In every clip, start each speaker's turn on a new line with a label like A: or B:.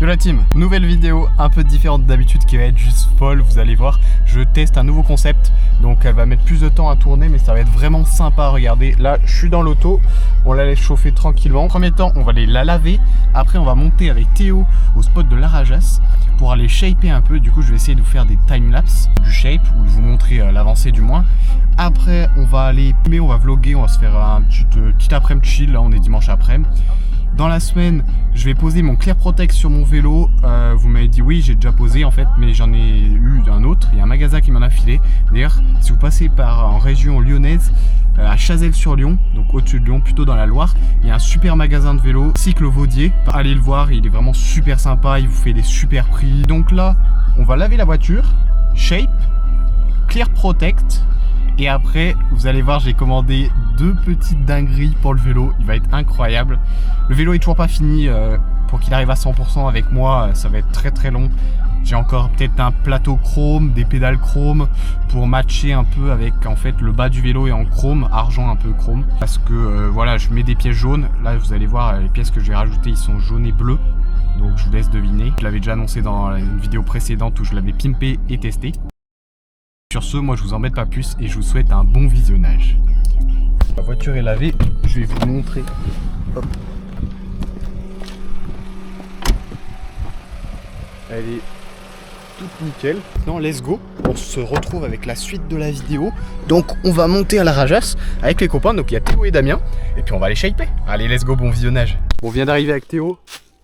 A: Yo la team, nouvelle vidéo un peu différente d'habitude qui va être juste folle, vous allez voir. Je teste un nouveau concept, donc elle va mettre plus de temps à tourner mais ça va être vraiment sympa à regarder. Là je suis dans l'auto, on la laisse chauffer tranquillement. En premier temps on va aller la laver, après on va monter avec Théo au spot de l'Arajas pour aller shaper un peu. Du coup je vais essayer de vous faire des timelapse du shape ou de vous montrer l'avancée du moins. Après on va aller, mais on va vlogger, on va se faire un petit après-midi chill, là on est dimanche après-midi. Dans la semaine, je vais poser mon Clear Protect sur mon vélo. Vous m'avez dit oui, j'ai déjà posé en fait, mais j'en ai eu un autre. Il y a un magasin qui m'en a filé. D'ailleurs, si vous passez en région lyonnaise, à Chazelles-sur-Lyon, donc au-dessus de Lyon, plutôt dans la Loire, il y a un super magasin de vélo, Cycle Vaudier. Allez le voir, il est vraiment super sympa, il vous fait des super prix. Donc là, on va laver la voiture, shape, Clear Protect. Et après, vous allez voir, j'ai commandé 2 petites dingueries pour le vélo. Il va être incroyable. Le vélo est toujours pas fini. Pour qu'il arrive à 100% avec moi, ça va être très très long. J'ai encore peut-être un plateau chrome, des pédales chrome pour matcher un peu avec en fait le bas du vélo est en chrome, argent un peu chrome. Parce que voilà, je mets des pièces jaunes. Là, vous allez voir, les pièces que j'ai rajoutées, ils sont jaunes et bleus. Donc je vous laisse deviner. Je l'avais déjà annoncé dans une vidéo précédente où je l'avais pimpé et testé. Sur ce, moi je vous embête pas plus et je vous souhaite un bon visionnage. La voiture est lavée, je vais vous montrer. Hop. Elle est toute nickel. Maintenant, let's go. On se retrouve avec la suite de la vidéo. Donc, on va monter à la Rajas avec les copains. Donc, il y a Théo et Damien. Et puis, on va aller shaper. Allez, let's go, bon visionnage. On vient d'arriver avec Théo.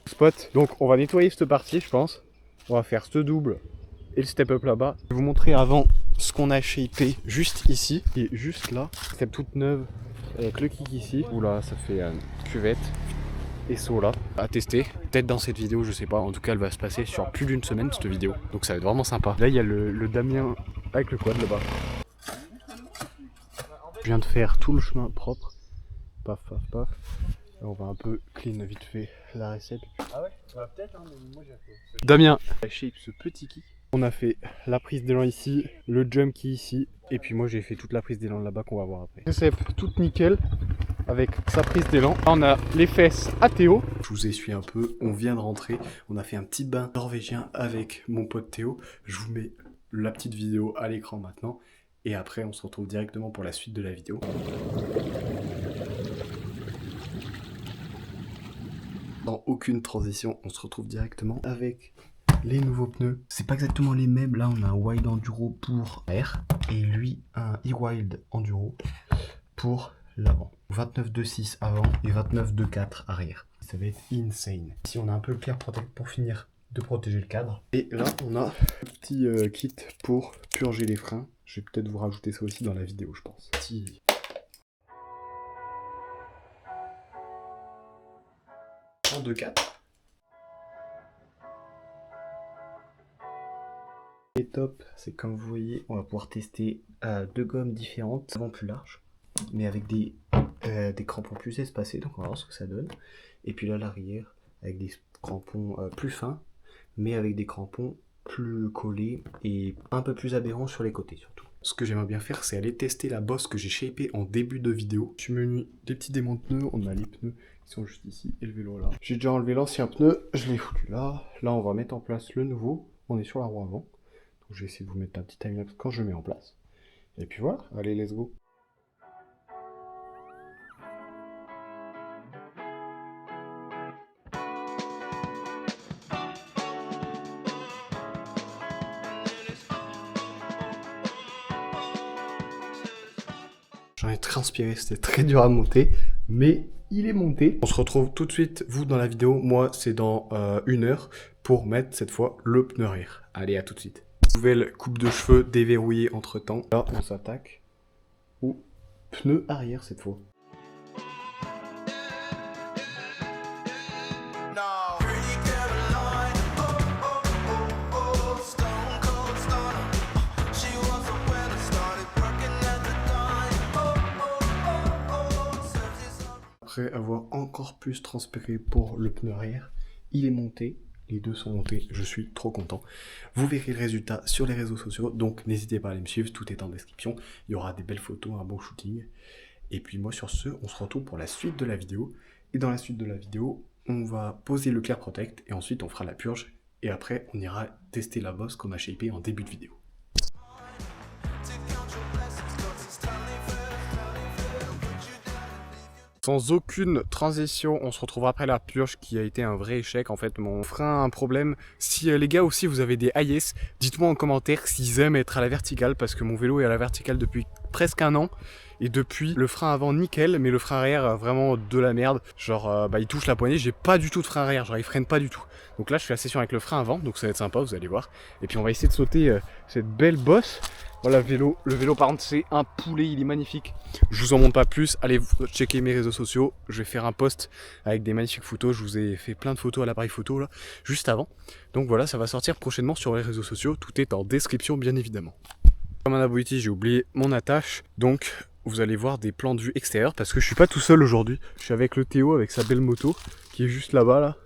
A: Spot. Donc, on va nettoyer cette partie, je pense. On va faire ce double et le step up là-bas. Je vais vous montrer avant ce qu'on a shapé juste ici et juste là. Step toute neuve avec le kick ici. Oula, ça fait cuvette et saut là à tester. Peut-être dans cette vidéo, je sais pas. En tout cas, elle va se passer sur plus d'une semaine cette vidéo. Donc ça va être vraiment sympa. Là, il y a le Damien avec le quad là-bas. Je viens de faire tout le chemin propre. Paf, paf, paf. Là, on va un peu clean vite fait la recette. Ah ouais, bah peut-être, hein, mais moi j'ai fait. Damien a shape ce petit kick. On a fait la prise d'élan ici, le jump qui est ici, et puis moi j'ai fait toute la prise d'élan là-bas qu'on va voir après. Recette toute nickel avec sa prise d'élan. On a les fesses à Théo. Je vous essuie un peu, on vient de rentrer, on a fait un petit bain norvégien avec mon pote Théo. Je vous mets la petite vidéo à l'écran maintenant, et après on se retrouve directement pour la suite de la vidéo. Dans aucune transition, on se retrouve directement avec les nouveaux pneus. C'est pas exactement les mêmes. Là, on a un Wild Enduro pour l'air et lui un e-Wild Enduro pour l'avant. 29.2.6 avant et 29.2.4 arrière. Ça va être insane. Ici, on a un peu le Clear Protect pour finir de protéger le cadre. Et là, on a un petit kit pour purger les freins. Je vais peut-être vous rajouter ça aussi dans la vidéo, je pense. Petit... en 2.4. Et top, c'est comme vous voyez, on va pouvoir tester 2 gommes différentes, avant plus larges, mais avec des crampons plus espacés, donc on va voir ce que ça donne. Et puis là l'arrière, avec des crampons plus fins, mais avec des crampons plus collés et un peu plus adhérents sur les côtés surtout. Ce que j'aimerais bien faire, c'est aller tester la bosse que j'ai shapée en début de vidéo. Je me mis des petits démons de pneus, on a les pneus qui sont juste ici et le vélo là. J'ai déjà enlevé l'ancien pneu, je l'ai foutu là. Là on va mettre en place le nouveau, on est sur la roue avant. Donc je vais essayer de vous mettre un petit timelapse quand je mets en place. Et puis voilà, allez let's go. J'en ai transpiré, c'était très dur à monter, mais il est monté. On se retrouve tout de suite, vous, dans la vidéo. Moi, c'est dans 1 heure pour mettre cette fois le pneu arrière. Allez, à tout de suite. Nouvelle coupe de cheveux déverrouillée entre temps. Là, on s'attaque au pneu arrière cette fois. Après avoir encore plus transpiré pour le pneu arrière, il est monté, les deux sont montés, je suis trop content. Vous verrez le résultat sur les réseaux sociaux, donc n'hésitez pas à aller me suivre, tout est en description. Il y aura des belles photos, un bon shooting. Et puis moi sur ce, on se retrouve pour la suite de la vidéo. Et dans la suite de la vidéo, on va poser le Clear Protect et ensuite on fera la purge. Et après, on ira tester la bosse qu'on a shapée en début de vidéo. Sans aucune transition, on se retrouve après la purge qui a été un vrai échec. En fait, mon frein a un problème. Si les gars aussi, vous avez des IS, dites-moi en commentaire s'ils aiment être à la verticale parce que mon vélo est à la verticale depuis presque un an. Et depuis, le frein avant nickel, mais le frein arrière vraiment de la merde. Genre, il touche la poignée, j'ai pas du tout de frein arrière, genre il freine pas du tout. Donc là, je fais la session avec le frein avant, donc ça va être sympa, vous allez voir. Et puis on va essayer de sauter cette belle bosse. Voilà le vélo par contre c'est un poulet, il est magnifique. Je vous en montre pas plus, allez checker mes réseaux sociaux. Je vais faire un post avec des magnifiques photos. Je vous ai fait plein de photos à l'appareil photo là, juste avant. Donc voilà, ça va sortir prochainement sur les réseaux sociaux. Tout est en description bien évidemment. Comme un abruti, j'ai oublié mon attache. Donc vous allez voir des plans de vue extérieurs parce que je suis pas tout seul aujourd'hui. Je suis avec le Théo avec sa belle moto qui est juste là-bas là.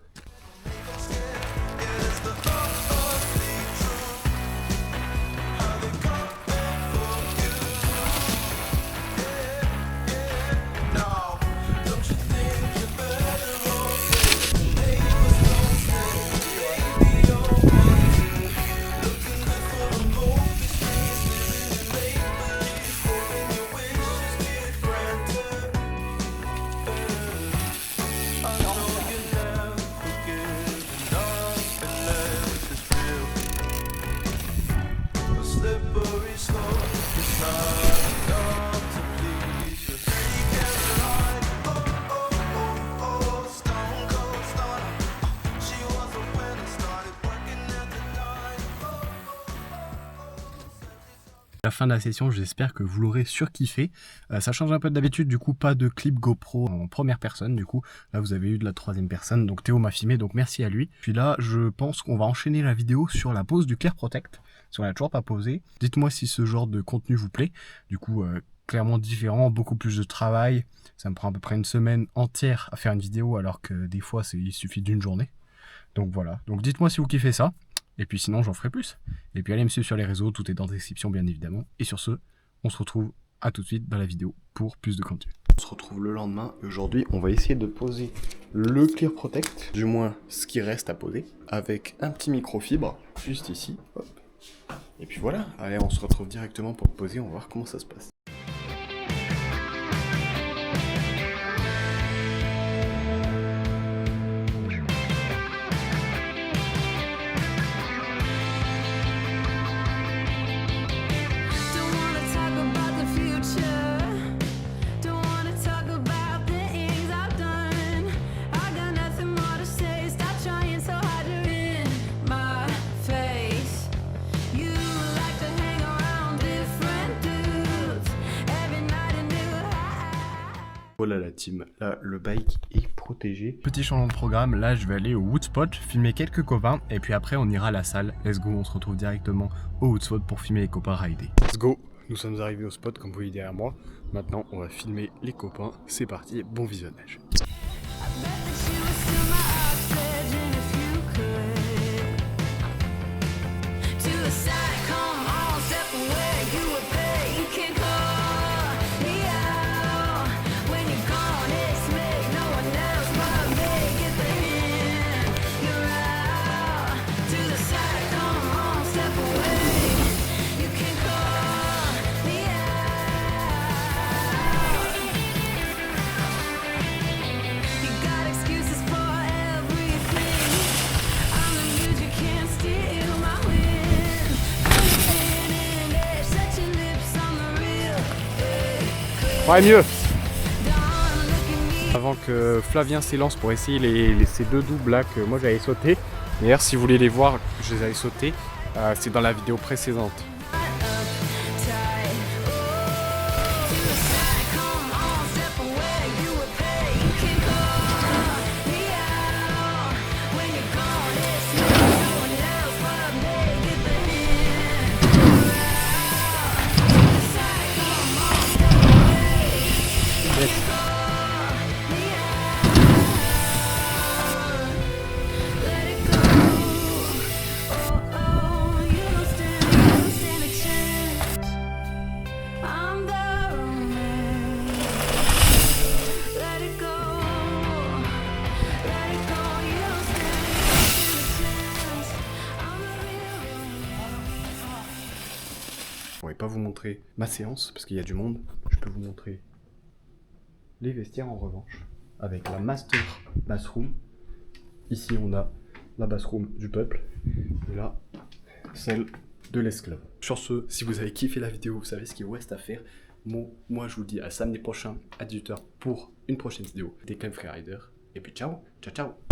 A: La fin de la session, j'espère que vous l'aurez surkiffé. Ça change un peu d'habitude, du coup pas de clip GoPro en première personne, du coup là vous avez eu de la troisième personne, donc Théo m'a filmé, donc merci à lui. Puis là je pense qu'on va enchaîner la vidéo sur la pose du Clear Protect, si on l'a toujours pas posé. Dites-moi si ce genre de contenu vous plaît, du coup clairement différent, beaucoup plus de travail, ça me prend à peu près une semaine entière à faire une vidéo alors que des fois il suffit d'une journée. Donc voilà, donc dites-moi si vous kiffez ça. Et puis sinon j'en ferai plus. Et puis allez me suivre sur les réseaux, tout est dans la description bien évidemment. Et sur ce, on se retrouve à tout de suite dans la vidéo pour plus de contenu. On se retrouve le lendemain et aujourd'hui on va essayer de poser le Clear Protect, du moins ce qui reste à poser, avec un petit microfibre juste ici. Hop. Et puis voilà, allez on se retrouve directement pour poser, on va voir comment ça se passe. Voilà la team, là le bike est protégé. Petit changement de programme, là je vais aller au Woodspot, filmer quelques copains et puis après on ira à la salle. Let's go, on se retrouve directement au Woodspot pour filmer les copains rider. Let's go, nous sommes arrivés au spot comme vous voyez derrière moi. Maintenant on va filmer les copains, c'est parti, bon visionnage. Ouais, mieux. Avant que Flavien s'élance pour essayer ces deux doubles là que moi j'avais sauté. D'ailleurs si vous voulez les voir, je les avais sautés, c'est dans la vidéo précédente. pourrai pas vous montrer ma séance parce qu'il y a du monde. Je peux vous montrer les vestiaires en revanche, avec la master bathroom. Ici on a la bathroom du peuple, et là, celle de l'esclave. Sur ce, si vous avez kiffé la vidéo, vous savez ce qu'il vous reste à faire. Moi je vous dis à samedi prochain à 18h pour une prochaine vidéo des Camp Free Rider. Et puis ciao, ciao ciao.